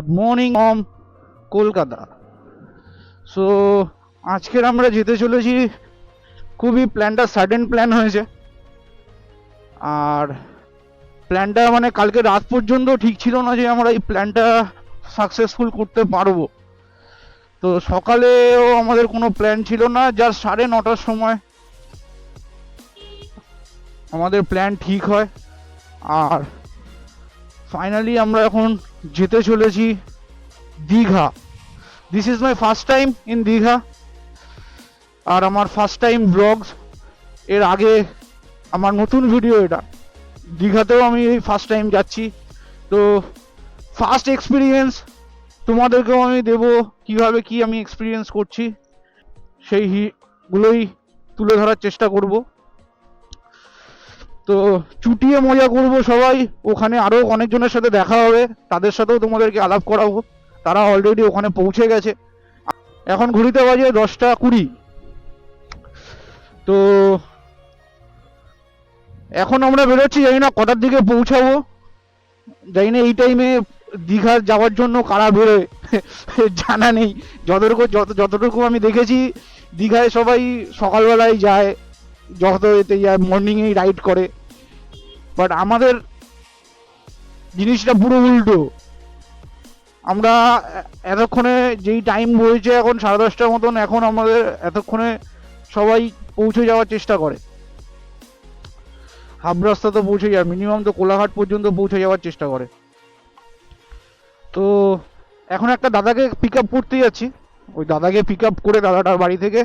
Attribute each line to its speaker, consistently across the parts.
Speaker 1: Good morning from Kolkata. So আজকের আমরা যেতে চলেছি, খুবই প্ল্যানটা সাডেন প্ল্যান হয়েছে। আর প্ল্যানটা মানে কালকে রাত পর্যন্ত ঠিক ছিল না যে আমরা এই প্ল্যানটা সাকসেসফুল করতে পারবো। তো সকালেও আমাদের কোনো প্ল্যান ছিল না, জাস্ট 9:30টার সময় আমাদের প্ল্যান ঠিক হয়। আর ফাইনালি আমরা এখন যেতে চলেছি Digha. This is my first time in Digha, আর আমার ফার্স্ট টাইম ব্লগস। এর আগে আমার নতুন ভিডিও এটা, দীঘাতেও আমি এই ফার্স্ট টাইম যাচ্ছি। তো ফার্স্ট এক্সপিরিয়েন্স তোমাদেরকেও আমি দেবো, কিভাবে কি আমি এক্সপিরিয়েন্স করছি সেইগুলোই তুলে ধরার চেষ্টা করব। তো চুটিয়ে মজা করব সবাই, ওখানে আরও অনেকজনের সাথে দেখা হবে, তাদের সাথেও তোমাদেরকে আলাপ করাবো। তারা অলরেডি ওখানে পৌঁছে গেছে। এখন ঘুরিতে বাজে 10টা 20। তো এখন আমরা বেরোচ্ছি, জানি না কটার দিকে পৌঁছাবো, জানি না এই টাইমে দীঘা যাওয়ার জন্য কারা বেরোয় জানা নেই। যতটুকু আমি দেখেছি, দীঘায় সবাই সকালবেলায় যায়, যত এতে যায়, মর্নিংয়েই রাইড করে। বাট আমাদের জিনিসটা পুরো উল্টো। আমরা এতক্ষণে যেই টাইম হয়েছে এখন 10:30টার মতন, এখন আমাদের এতক্ষণে সবাই পৌঁছে যাওয়ার চেষ্টা করে, হাফ রাস্তা তো পৌঁছে যায়, মিনিমাম তো কোলাঘাট পর্যন্ত পৌঁছে যাওয়ার চেষ্টা করে। তো এখন একটা দাদাকে পিক আপ করতে যাচ্ছি, ওই দাদাকে পিক আপ করে দাদাটার বাড়ি থেকে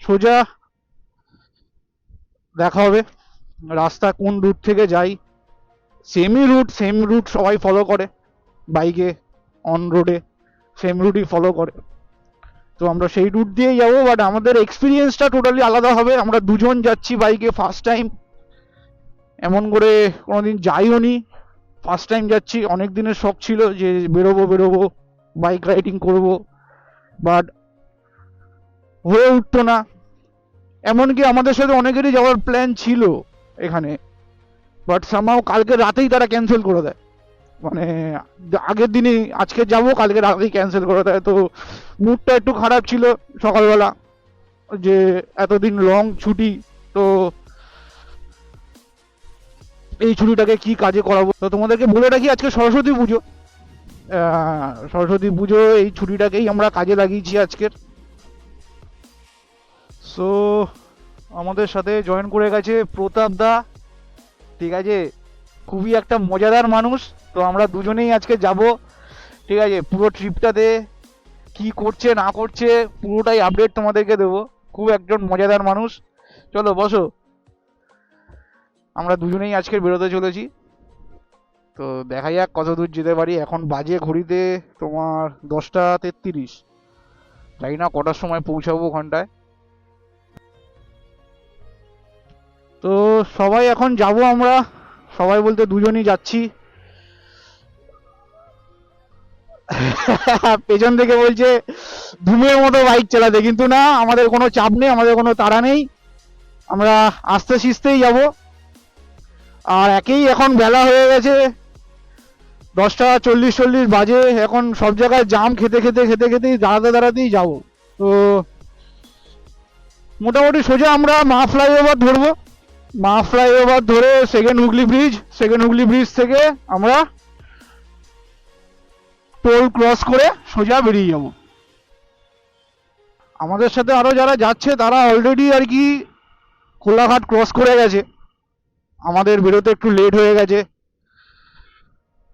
Speaker 1: সোজা দেখা হবে রাস্তা কোন রুট থেকে যাই। সেম রুট সবাই ফলো করে, বাইকে অন রোডে সেম রুটই ফলো করে। তো আমরা সেই রুট দিয়েই যাবো, বাট আমাদের এক্সপিরিয়েন্সটা টোটালি আলাদা হবে। আমরা দুজন যাচ্ছি বাইকে, ফার্স্ট টাইম, এমন করে কোনোদিন যাইও নি, ফার্স্ট টাইম যাচ্ছি। অনেক দিনের শখ ছিল যে বেরোবো বাইক রাইডিং করব, বাট হয়ে উঠতো না। এমনকি আমাদের সাথে অনেকেরই যাওয়ার প্ল্যান ছিল এখানে, বাট সামহাও কালকে রাতেই তারা ক্যান্সেল করে দেয়। মানে আগের দিনই আজকে যাব, কালকে রাতেই ক্যান্সেল করে দেয়। তো মুডটা একটু খারাপ ছিল সকালবেলা, যে এতদিন লং ছুটি, তো এই ছুটিটাকে কি কাজে করাবো। তো তোমাদেরকে বলে রাখি, আজকে সরস্বতী পুজো। সরস্বতী পুজো এই ছুটিটাকেই আমরা কাজে লাগিয়েছি আজকের। সো আমাদের সাথে জয়েন করে গেছে প্রতাপ দা, ঠিক আছে, খুবই একটা মজাদার মানুষ। তো আমরা দুজনেই আজকে যাব, ঠিক আছে। পুরো ট্রিপটাতে কি করছে না করছে পুরোটাই আপডেট তোমাদেরকে দেবো। খুব একজন মজাদার মানুষ। চলো বসো, আমরা দুজনেই আজকে বেরোতে চলেছি। তো দেখা যাক কত দূর যেতে পারি। এখন বাজে ঘড়িতে তোমার 10টা 33, জানি না কটার সময় পৌঁছাবো ওখানটায়। তো সবাই এখন যাব আমরা, সবাই বলতে দুজনই যাচ্ছি। পেছন থেকে বলছে ধুমের মতো বাইক চালাতে, কিন্তু না, আমাদের কোনো চাপ নেই, আমাদের কোনো তাড়া নেই, আমরা আস্তে শিস্তেই যাব। আর এখন বেলা হয়ে গেছে 10টা 40 বাজে। এখন সব জায়গায় জাম খেতেই দাঁড়াতেই যাব। তো মোটামুটি সোজা আমরা মা ফ্লাইওভার ধরবো, মা ফ্লাইওভার ধরে সেকেন্ড হুগলি ব্রিজ থেকে আমরা টোল ক্রস করে সোজা বেরিয়ে যাব। আমাদের সাথে আরো যারা যাচ্ছে তারা অলরেডি আর কি কোলাঘাট ক্রস করে গেছে, আমাদের বেরোতে একটু লেট হয়ে গেছে।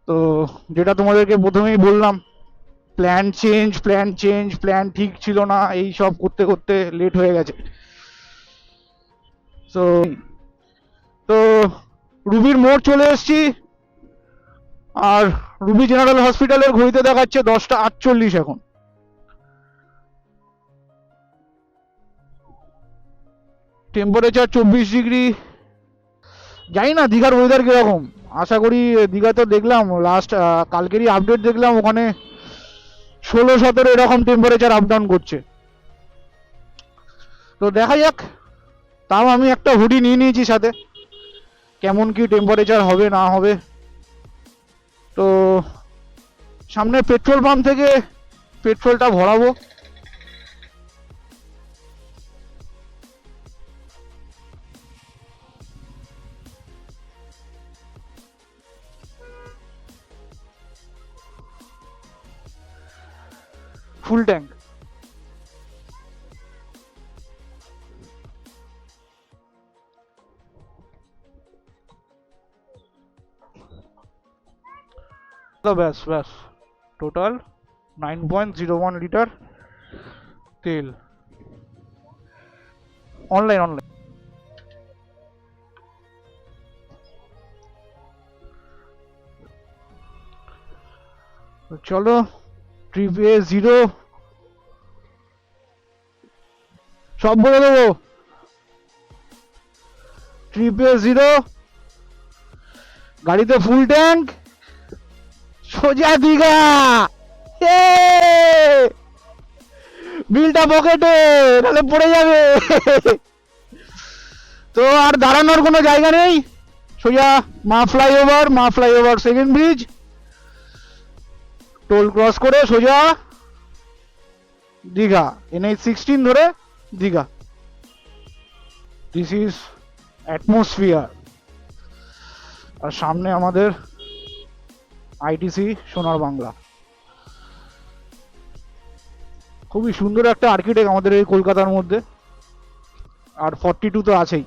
Speaker 1: তো যেটা তোমাদেরকে প্রথমেই বললাম, প্ল্যান ঠিক ছিল না, এই সব করতে করতে লেট হয়ে গেছে। তো তো রুবির মোড় চলে এসেছি, আর রুবি জেনারেল হসপিটালের ঘড়িতে দেখাচ্ছে 10টা 48 এখন। Temperature 24 degree. জানি না দীঘার ওয়েদার কিরকম, আশা করি দীঘা তো দেখলাম লাস্ট কালকেরই আপডেট দেখলাম, ওখানে 16-17 এরকম টেম্পারেচার আপ ডাউন করছে। তো দেখা যাক, তাও আমি একটা হুডি নিয়ে নিয়েছি সাথে, কেমন কি টেম্পারেচার হবে না হবে। তো সামনে পেট্রোল পাম্প থেকে পেট্রোলটা ভরাবো। Full tank. তো ব্যাস ব্যাস টোটাল 9.01 লিটার তেল। Online online. চলো ট্রিপে জিরো সব বলে দেবো। ট্রিপে জিরো, গাড়িতে ফুল ট্যাঙ্ক, সোজা দীঘা। বিলটা পকেটে, তাহলে পড়ে যাবে। তো আর দাঁড়ানোর কোনো জায়গা নেই, সোজা Maa flyover second bridge, toll cross করে সোজা দীঘা, NH-16 ধরে দীঘা। This is atmosphere. আর সামনে আমাদের ITC সোনার বাংলা। খুবই সুন্দর একটা আর্কিটেক্ট আমাদের এই কলকাতার মধ্যে। আর 42 তো আছেই।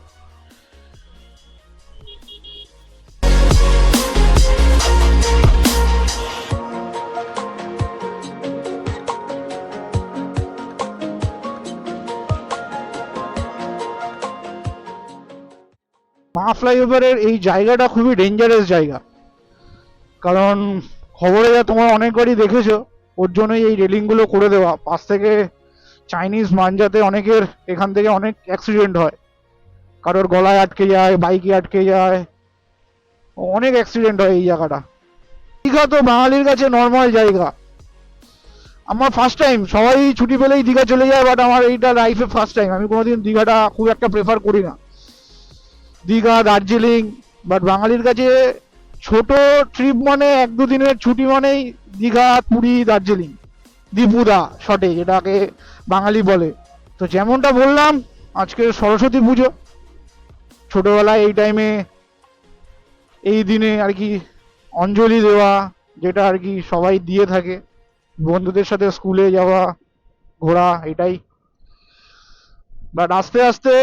Speaker 1: মা ফ্লাইওভারের এই জায়গাটা খুবই ডেঞ্জারাস জায়গা, কারণ খবরে যা তোমরা অনেকবারই দেখেছো, ওর জন্যই এই রেলিংগুলো করে দেওয়া। পাশ থেকে চাইনিজ মাঞ্জাতে অনেকের এখান থেকে অনেক অ্যাক্সিডেন্ট হয়, কারোর গলায় আটকে যায়, বাইকে আটকে যায়, অনেক অ্যাক্সিডেন্ট হয় এই জায়গাটা। দীঘা তো বাঙালির কাছে নর্মাল জায়গা। আমার ফার্স্ট টাইম, সবাই ছুটি পেলেই দীঘা চলে যায়, বাট আমার এইটা লাইফে ফার্স্ট টাইম। আমি কোনোদিন দীঘাটা খুব একটা প্রেফার করি না, দীঘা দার্জিলিং। বাট বাঙালির কাছে ছোট ট্রিপ মানে 1-2 দিনের ছুটি মানেই দীঘা, পুরী, দার্জিলিং, দীপুদা শটে যেটাকে বাঙালি বলে। তো যেমনটা বললাম, আজকে সরস্বতী পুজো। ছোটবেলায় এই টাইমে, এই দিনে আর কি অঞ্জলি দেওয়া, যেটা আর কি সবাই দিয়ে থাকে, বন্ধুদের সাথে স্কুলে যাওয়া, ঘোরা, এটাই। বাট আস্তে আস্তে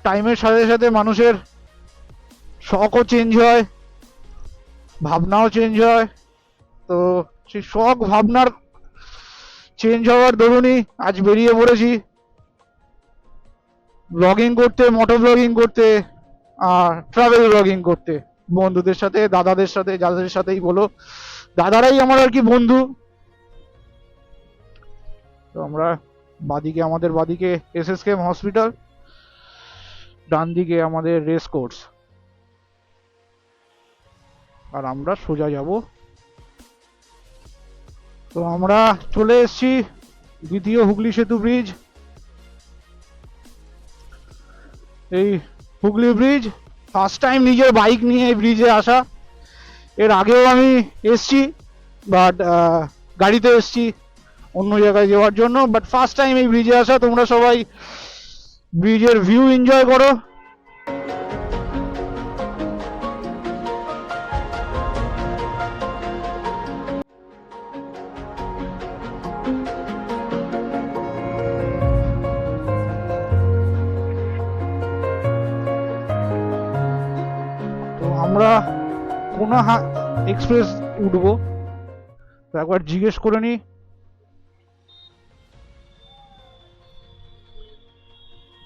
Speaker 1: টাইমের সাথে সাথে মানুষের শখও চেঞ্জ হয়, ভাবনাও চেঞ্জ হয়। তো সেই শখ ভাবনার চেঞ্জ হওয়ার দরুনই আজ বেরিয়ে পড়েছি ব্লগিং করতে, মোটো ব্লগিং করতে, আর ট্রাভেল ব্লগিং করতে, বন্ধুদের সাথে, দাদাদের সাথে, যাদের সাথেই বলো, দাদারাই আমার আর কি বন্ধু। তো আমরা আমাদের বাদিকে SSKM হসপিটাল, ডান দিকে আমাদের রেস কোর্স, আর আমরা সোজা যাব। তো আমরা চলে এসেছি দ্বিতীয় হুগলি সেতু ব্রিজ। এই হুগলি ব্রিজ, ফার্স্ট টাইম নিজের বাইক নিয়ে এই ব্রিজে আসা। এর আগেও আমি এসছি, বাট গাড়িতে এসছি অন্য জায়গায় যাওয়ার জন্য। বাট ফার্স্ট টাইম এই ব্রিজে আসা। তোমরা সবাই ব্রিজের ভিউ এনজয় করো। তো আমরা কোনাহা এক্সপ্রেস উঠবো, তো একবার জিজ্ঞেস করে নি।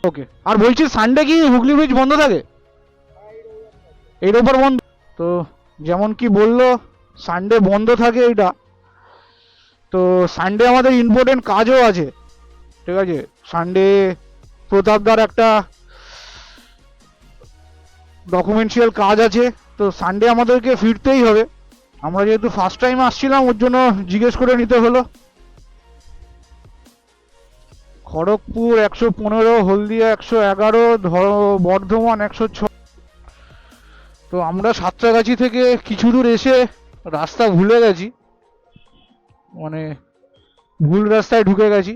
Speaker 1: ওকে। আর বলছি, সানডে কি হুগলি ব্রিজ বন্ধ থাকে? এর ওপর বন্ধ। তো যেমন কি বললো, সানডে বন্ধ থাকে এটা। তো সানডে আমাদের ইম্পর্টেন্ট কাজও আছে, ঠিক আছে। সানডে প্রতাপদার একটা ডকুমেন্টারিয়াল কাজ আছে, তো সানডে আমাদেরকে ফিরতেই হবে। আমরা যেহেতু ফার্স্ট টাইম আসছিলাম, ওর জন্য জিজ্ঞেস করে নিতে হলো। খড়গপুর 115, হলদিয়া 111, বর্ধমান 106। তো আমরা সাঁতরাগাছি থেকে কিছু দূর এসে রাস্তা ভুলে গেছি, মানে ভুল রাস্তায় ঢুকে গেছি।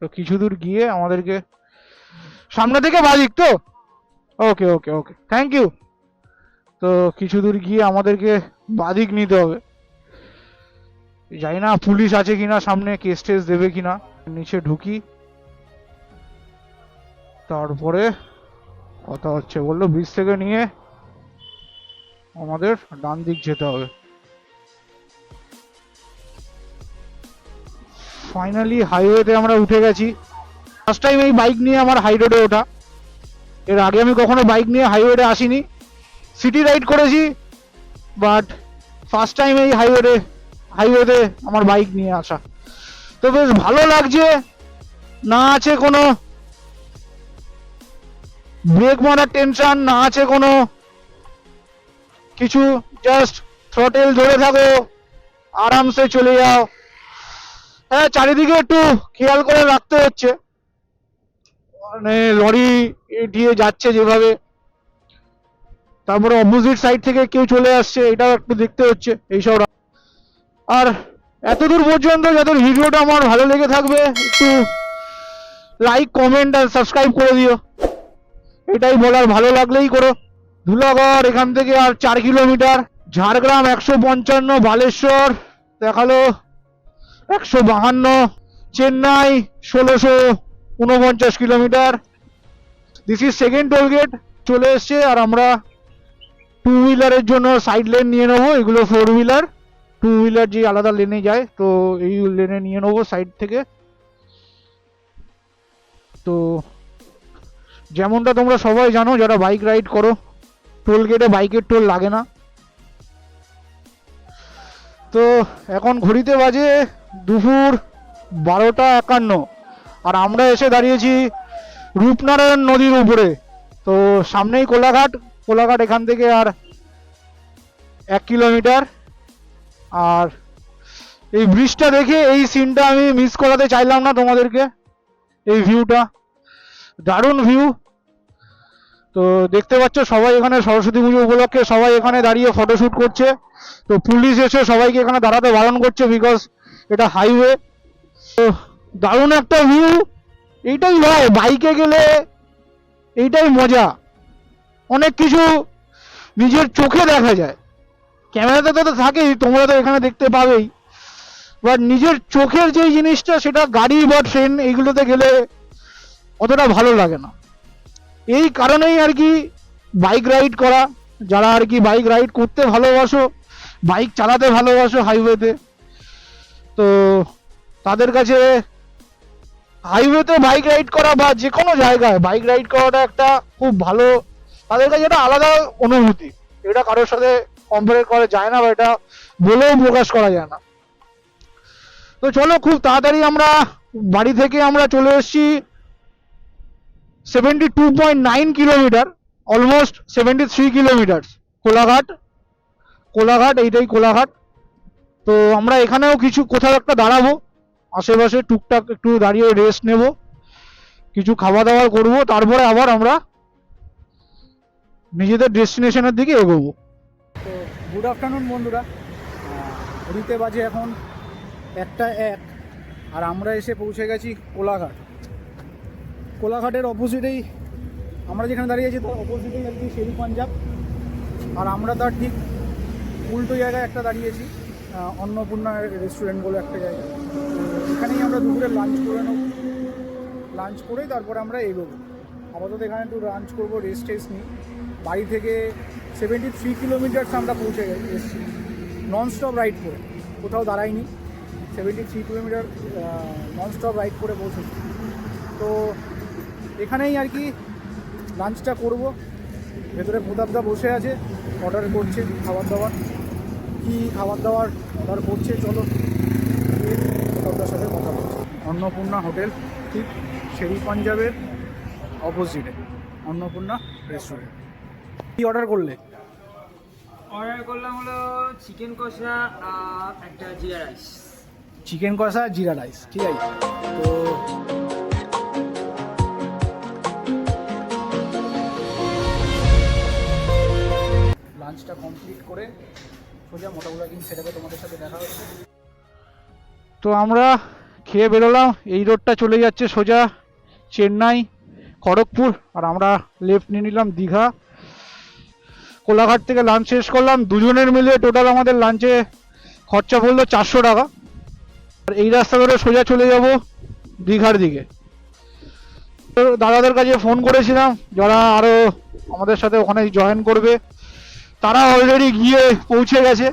Speaker 1: তো কিছু দূর গিয়ে আমাদেরকে সামনে থেকে বাদিক তো, ওকে ওকে ওকে, থ্যাংক ইউ। তো কিছু দূর গিয়ে আমাদেরকে বাদিক নিতে হবে। জানি না পুলিশ আছে কিনা সামনে, কেস টেস দেবে কিনা। নিচে ঢুকি, তারপরে কথা হচ্ছে। বললো ব্রিজ থেকে নিয়ে আমাদের ডান দিক যেতে হবে। ফাইনালি হাইওয়েতে আমরা উঠে গেছি। ফার্স্ট টাইম এই বাইক নিয়ে আমার হাই রোডে ওঠা। এর আগে আমি কখনো বাইক নিয়ে হাইওয়েতে আসিনি, সিটি রাইড করেছি, বাট ফার্স্ট টাইম এই হাইওয়েতে আমার বাইক নিয়ে আসা। তো বেশ ভালো লাগছে। না আছে কোনো ব্রেক মারার টেনশন, না আছে কোনো কিছু, জাস্ট থ্রটেল ধরে থাকো, আরামসে চলে যাও। হ্যাঁ, চারিদিকে একটু খেয়াল করে রাখতে হচ্ছে, মানে লরি দিয়ে যাচ্ছে যেভাবে, তারপরে অপোজিট সাইড থেকে কেউ চলে আসছে, এটাও একটু দেখতে হচ্ছে এইসব। আর এতদূর পর্যন্ত যাদের ভিডিওটা আমার ভালো লেগে থাকবে, একটু লাইক কমেন্ট আর সাবস্ক্রাইব করে দিও, এটাই বলার। ভালো লাগলেই করো। ধুলাগড় এখান থেকে আর 4 কিলোমিটার, ঝাড়গ্রাম 155, বালেশ্বর দেখালো 152, Chennai 1649 kilometre. This is second toll gate চলে এসছে। আর আমরা 2 হুইলারের জন্য সাইড লেন নিয়ে নেবো। এগুলো 4 হুইলার, 2 হুইলার যে আলাদা লেনে যায়, তো এই লেনে নিয়ে নেবো সাইড থেকে। তো যেমনটা তোমরা সবাই জানো যারা বাইক রাইড করো, টোল গেটে বাইকের টোল লাগে না। তো এখন ঘড়িতে বাজে দুপুর 12টা 51, আর আমরা এসে দাঁড়িয়েছি রূপনারায়ণ নদীর উপরে। তো সামনেই কোলাঘাট এখান থেকে আর 1 কিলোমিটার। আর এই ব্রিজটা দেখে এই সিনটা আমি মিস করাতে চাইলাম না তোমাদেরকে। এই ভিউটা দারুণ ভিউ। তো দেখতে পাচ্ছ সবাই এখানে সরস্বতী পুজো উপলক্ষে সবাই এখানে দাঁড়িয়ে ফটোশুট করছে। তো পুলিশ এসে সবাইকে এখানে দাঁড়াতে বারণ করছে, বিকজ এটা হাইওয়ে। তো দারুণ একটা ভিউ। এইটাই হয় বাইকে গেলে, এইটাই মজা। অনেক কিছু নিজের চোখে দেখা যায়, ক্যামেরাতে তো থাকেই, তোমরা তো এখানে দেখতে পাবেই, বাট নিজের চোখের যে জিনিসটা, সেটা গাড়ি বা ট্রেন এইগুলোতে গেলে অতটা ভালো লাগে না। এই কারণেই আর কি বাইক রাইড করা। যারা আর কি বাইক রাইড করতে ভালোবাসো, বাইক চালাতে ভালোবাসো হাইওয়েতে, তো তাদের কাছে হাইওয়েতে বাইক রাইড করা বা যে কোনো জায়গায় বাইক রাইড করাটা একটা খুব ভালো, তাদের কাছে একটা আলাদা অনুভূতি। এটা কারোর সাথে কম্পেয়ার করা যায় না, বা এটা বলেও প্রকাশ করা যায় না। তো চলো, খুব তাড়াতাড়ি আমরা বাড়ি থেকে আমরা চলে এসেছি 72.9 কিলোমিটার, অলমোস্ট 73 কিলোমিটার। কোলাঘাট এইটাই কোলাঘাট। তো আমরা এখানেও কিছু কোথাও একটা দাঁড়াবো, আশেপাশে টুকটাক একটু দাঁড়িয়ে রেস্ট নেব, কিছু খাওয়া দাওয়া করবো, তারপরে আবার আমরা নিজেদের ডেস্টিনেশনের দিকে এগোবো।
Speaker 2: তো গুড আফটারনুন বন্ধুরা, ঘড়িতে বাজে এখন 1টা 1, আর আমরা এসে পৌঁছে গেছি কোলাঘাটের অপোজিটেই। আমরা যেখানে দাঁড়িয়ে আছি তার অপোজিটেই আর কি শেরি পাঞ্জাব, আর আমরা তার ঠিক উল্টো জায়গায় একটা দাঁড়িয়েছি, অন্নপূর্ণা রেস্টুরেন্ট বলে একটা জায়গা। এখানেই আমরা দুপুরে লাঞ্চ করে নেব, লাঞ্চ করেই তারপরে আমরা এগোবো। আপাতত এখানে একটু লাঞ্চ করবো, রেস্ট নিই। বাড়ি থেকে 73 কিলোমিটার্স আমরা পৌঁছে এসেছি ননস্টপ রাইড করে, কোথাও দাঁড়াইনি। 73 কিলোমিটার ননস্টপ রাইড করে পৌঁছেছি। তো এখানেই আর কি লাঞ্চটা করব। ভেতরে প্রতাপদা বসে আছে, অর্ডার করছে খাবার দাবার। কী খাবার দাবার অর্ডার করছে চলো প্রতাপদার সাথে কথা বলছি। অন্নপূর্ণা হোটেল, ঠিক শেরি পাঞ্জাবের অপোজিটে অন্নপূর্ণা রেস্টুরেন্ট। কী অর্ডার করলে?
Speaker 3: অর্ডার করলাম হলো চিকেন কষা আর একটা জিরা রাইস।
Speaker 2: চিকেন কষা জিরা রাইস, ঠিক আছে। তো লাঞ্চটা কমপ্লিট করে সোজা মোটামুটি সেটাকে তোমাদের সাথে দেখা হচ্ছে।
Speaker 1: তো আমরা খেয়ে বেরোলাম, এই রোডটা চলে যাচ্ছে সোজা চেন্নাই খড়গপুর, আর আমরা লেফট নিয়ে নিলাম দীঘা। কোলাঘাট থেকে লাঞ্চ শেষ করলাম, দুজনের মিলে টোটাল আমাদের লাঞ্চে খরচা পড়লো 400 টাকা। আর এই রাস্তা ধরে সোজা চলে যাব দীঘার দিকে। তো দাদাদের কাছে ফোন করেছিলাম যারা আরও আমাদের সাথে ওখানে জয়েন করবে, তারা অলরেডি গিয়ে পৌঁছে গেছে,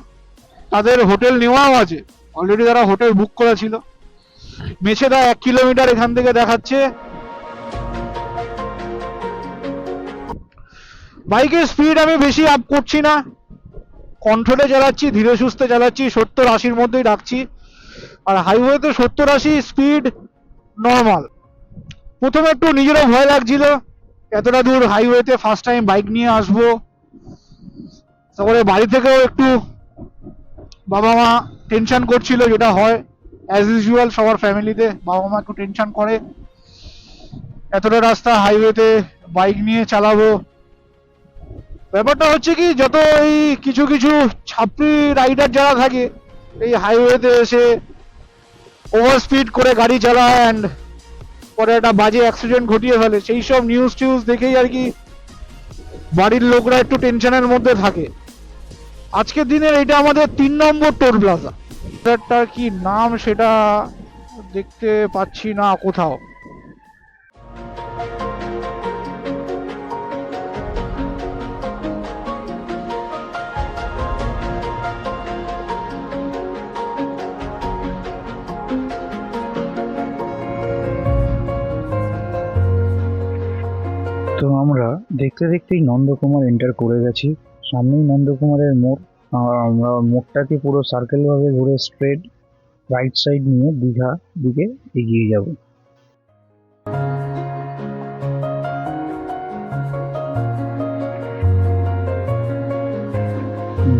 Speaker 1: তাদের হোটেল নেওয়াও আছে, অলরেডি তারা হোটেল বুক করা ছিল। মেছেদা 1 কিলোমিটার এখান থেকে দেখাচ্ছে। বাইকের স্পিড আমি বেশি আপ করছি না, কন্ট্রোলে চালাচ্ছি, ধীরে সুস্থে চালাচ্ছি, 70-80-র মধ্যেই রাখছি। আর হাইওয়েতে 70-80 স্পিড নর্মাল। প্রথমে একটু নিজেরও ভয় লাগছিল, এতটা দূর হাইওয়েতে ফার্স্ট টাইম বাইক নিয়ে আসবো। তারপরে বাড়ি থেকেও একটু বাবা মা টেনশন করছিল, যেটা হয় অ্যাজ ইউজুয়াল সবার ফ্যামিলিতে, বাবা মা একটু টেনশন করে এতটা রাস্তা হাইওয়েতে বাইক নিয়ে চালাবো। ব্যাপারটা হচ্ছে কি, যত এই কিছু কিছু ছাপড়ি রাইডার যারা থাকে এই হাইওয়েতে এসে ওভার স্পিড করে গাড়ি চালায় অ্যান্ড পরে একটা বাজে অ্যাক্সিডেন্ট ঘটিয়ে ফেলে, সেই সব নিউজ টিউজ দেখেই আর কি বাড়ির লোকরা একটু টেনশনের মধ্যে থাকে। আজকের দিনের এটা আমাদের 3 নম্বর টোল প্লাজা। এটার কি নাম সেটা দেখতে পাচ্ছি না কোথাও।
Speaker 4: তো আমরা দেখতে দেখতেই নন্দকুমার এন্টার করে গেছি। সামনেই নন্দকুমারের মোড়, আর আমরা মোড়টাকে পুরো সার্কেল ভাবে ঘুরে স্ট্রেট রাইট সাইড নিয়ে দীঘা দিকে এগিয়ে যাব।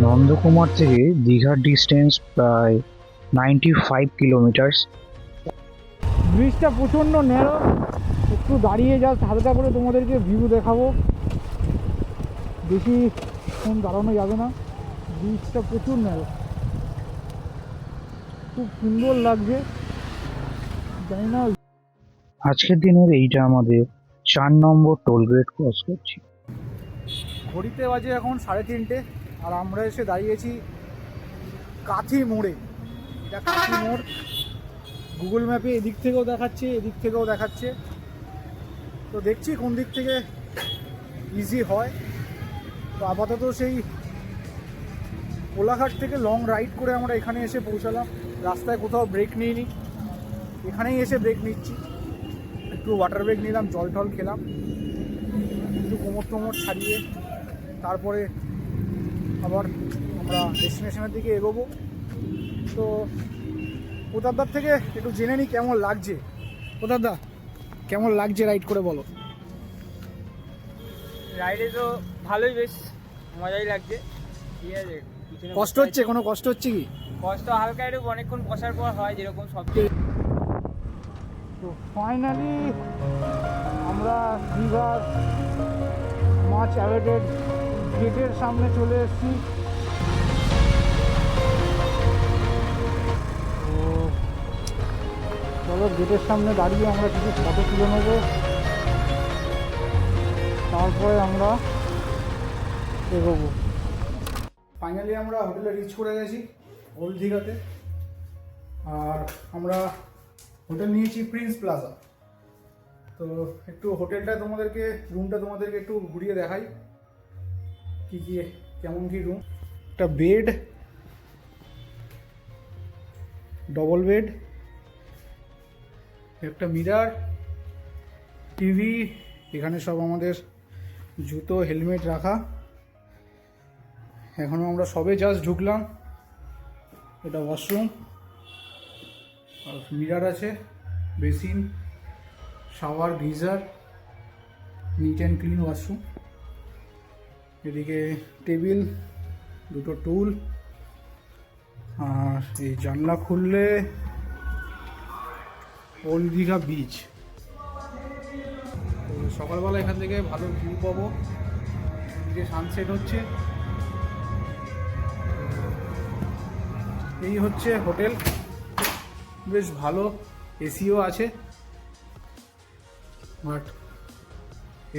Speaker 4: নন্দকুমার থেকে দীঘার ডিস্টেন্স প্রায় 95 কিলোমিটার্স।
Speaker 1: ব্রিজটা প্রচণ্ড ন্যারো, একটু দাঁড়িয়ে জাস্ট হালকা করে তোমাদেরকে ভিউ দেখাবো, বেশি ফোন দাঁড়ানো যাবে না। ব্রিজটা প্রচুর ন্যারো, খুব সুন্দর লাগছে। জানি না,
Speaker 4: আজকের দিনের এইটা আমাদের 4 নম্বর টোল গেট ক্রস করছি।
Speaker 2: ঘড়িতে বাজে এখন 3:30, আর আমরা এসে দাঁড়িয়েছি কাথি মোড়ে। এটা কাথি মোড়, গুগল ম্যাপে এদিক থেকেও দেখাচ্ছে এদিক থেকেও দেখাচ্ছে, তো দেখছি কোন দিক থেকে ইজি হয়। তো আপাতত সেই কোলাঘাট থেকে লং রাইড করে আমরা এখানে এসে পৌঁছালাম। রাস্তায় কোথাও ব্রেক নিইনি, এখানেই এসে ব্রেক নিচ্ছি। একটু ওয়াটার ব্রেক নিলাম, জল টল খেলাম, একটু কোমর টোমর ছাড়িয়ে তারপরে আবার আমরা ডেস্টিনেশনের দিকে এগোবো। তো প্রতাপদার থেকে একটু জেনে নিই কেমন লাগছে। প্রতাপদা, কেমন লাগছে রাইড করে বলো?
Speaker 3: রাইডে তো ভালোই, বেশ মজাই লাগছে। ঠিক আছে,
Speaker 2: কষ্ট হচ্ছে? কোনো কষ্ট হচ্ছে কি?
Speaker 3: কষ্ট হালকা একটু অনেকক্ষণ বসার পর হয়, যেরকম সব।
Speaker 1: তো ফাইনালি আমরা দীঘার মাচ অ্যাওয়েটেড গেটের সামনে চলে এসেছি। তো চলো গেটের সামনে দাঁড়িয়ে আমরা কিছু ফটো তুলে নেবো, তারপরে আমরা এগোবো।
Speaker 2: ফাইনালি আমরা হোটেলে রিচ করে গেছি ওল্ড দীঘাতে, আর আমরা হোটেল নিয়েছি প্রিন্স প্লাজা। তো একটু হোটেলটা তোমাদেরকে, রুমটা তোমাদেরকে একটু ঘুরিয়ে দেখাই কি কি কেমন কি রুম। একটা বেড, ডবল বেড, একটা মিরার, টিভি, এখানে সব আমাদের জুতো হেলমেট রাখা। এখনও আমরা সবে জাস্ট ঢুকলাম। এটা ওয়াশরুম, আর মিরার আছে, basin, shower, geyser, neat and clean washroom. এদিকে টেবিল, দুটো টুল, আর এই জানলা খুললে ওল্ড দীঘা বিচ। সকালবেলা এখান থেকে ভালো ভিউ পাবো, এদিকে সানসেট হচ্ছে। এই হচ্ছে হোটেল, বেশ ভালো, এসিও আছে, বাট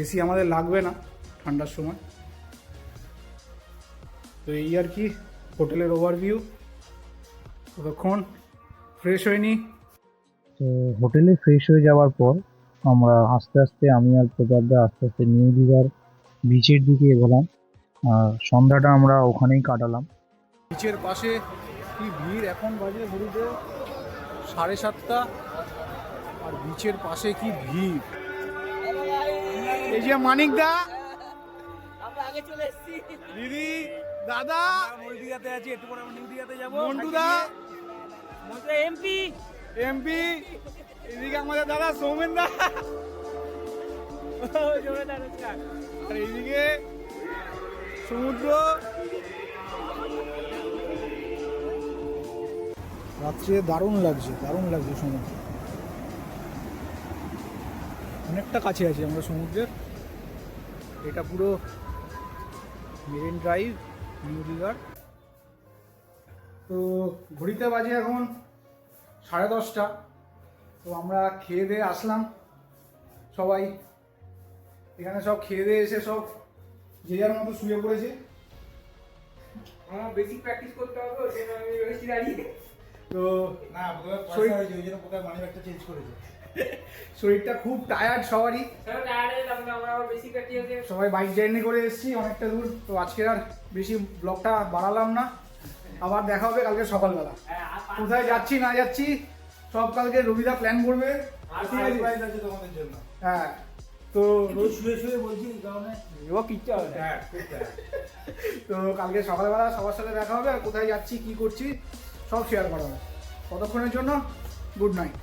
Speaker 2: এসি আমাদের লাগবে না ঠান্ডার সময়। তো এই আর কি হোটেলের ওভারভিউ। ততক্ষণ ফ্রেশ হয়নি।
Speaker 4: তো হোটেলে ফ্রেশ হয়ে যাওয়ার পর আমরা আস্তে আস্তে আমি আর প্রতাপদা আস্তে আস্তে নিউ দীঘার বিচের দিকে এগোলাম। আর সন্ধ্যাটা আমরা ওখানেই কাটালাম।
Speaker 2: বিচের পাশে কি ভিড়! এখন বাজে ঘড়িতে 7:30, আর বিচের পাশে কি ভিড়! এই যে মানিক দা, দিদি, দাদা,
Speaker 3: নলদিঘাতে আছি, একটু পরে আমরা নিউ দীঘাতে যাবো।
Speaker 2: মন্টু দা,
Speaker 3: এমপি
Speaker 2: এমপি, এদিকে আমাদের দাদা সৌমেন দা, আর এইদিকে সমুদ্র। রাত্রে দারুণ লাগছে, দারুণ লাগছে সমুদ্র। অনেকটা কাছে আছি আমরা সমুদ্রের। এটা পুরো মেরিন ড্রাইভ নিউ দীঘার। তো ঘড়িতে বাজে এখন 10:30। তো আমরা খেয়ে দিয়ে আসলাম সবাই। এখানে সব খেয়ে দিয়ে এসে সব যে যার মতো শুয়ে পড়েছে।
Speaker 3: আমার বেসিক প্র্যাকটিস করতে হবে, ওই জন্য আমি রয়েছি দাঁড়িয়ে।
Speaker 2: তো
Speaker 5: না পয়সা হয়েছে ওই জন্য কোথায় মানি ব্যাগটা চেঞ্জ করেছে।
Speaker 2: শরীরটা খুব টায়ার্ড সবারই।
Speaker 3: সবাই টায়ার্ড হয়ে তারপরে আমরা আবার বেসিক প্র্যাকটিস।
Speaker 2: সবাই বাইক জার্নি করে এসেছি অনেকটা দূর। তো আজকে আর বেশি ব্লগটা বাড়ালাম না, আবার দেখা হবে কালকে সকালবেলা। কোথায় যাচ্ছি না যাচ্ছি সব কালকে রবিদা প্ল্যান করবে। ঠিক আছে?
Speaker 5: সারপ্রাইজ আছে তোমাদের জন্য।
Speaker 2: হ্যাঁ, তো
Speaker 5: রোজ শুয়ে শুয়ে বলছি এই কারণে।
Speaker 2: ও কিচ্ছু হবে না।
Speaker 5: হ্যাঁ, খুব tired।
Speaker 2: তো কালকে সকালবেলা সবার সাথে দেখা হবে, আর কোথায় যাচ্ছি কি করছি সব শেয়ার করা হবে। ততক্ষণের জন্য গুড নাইট।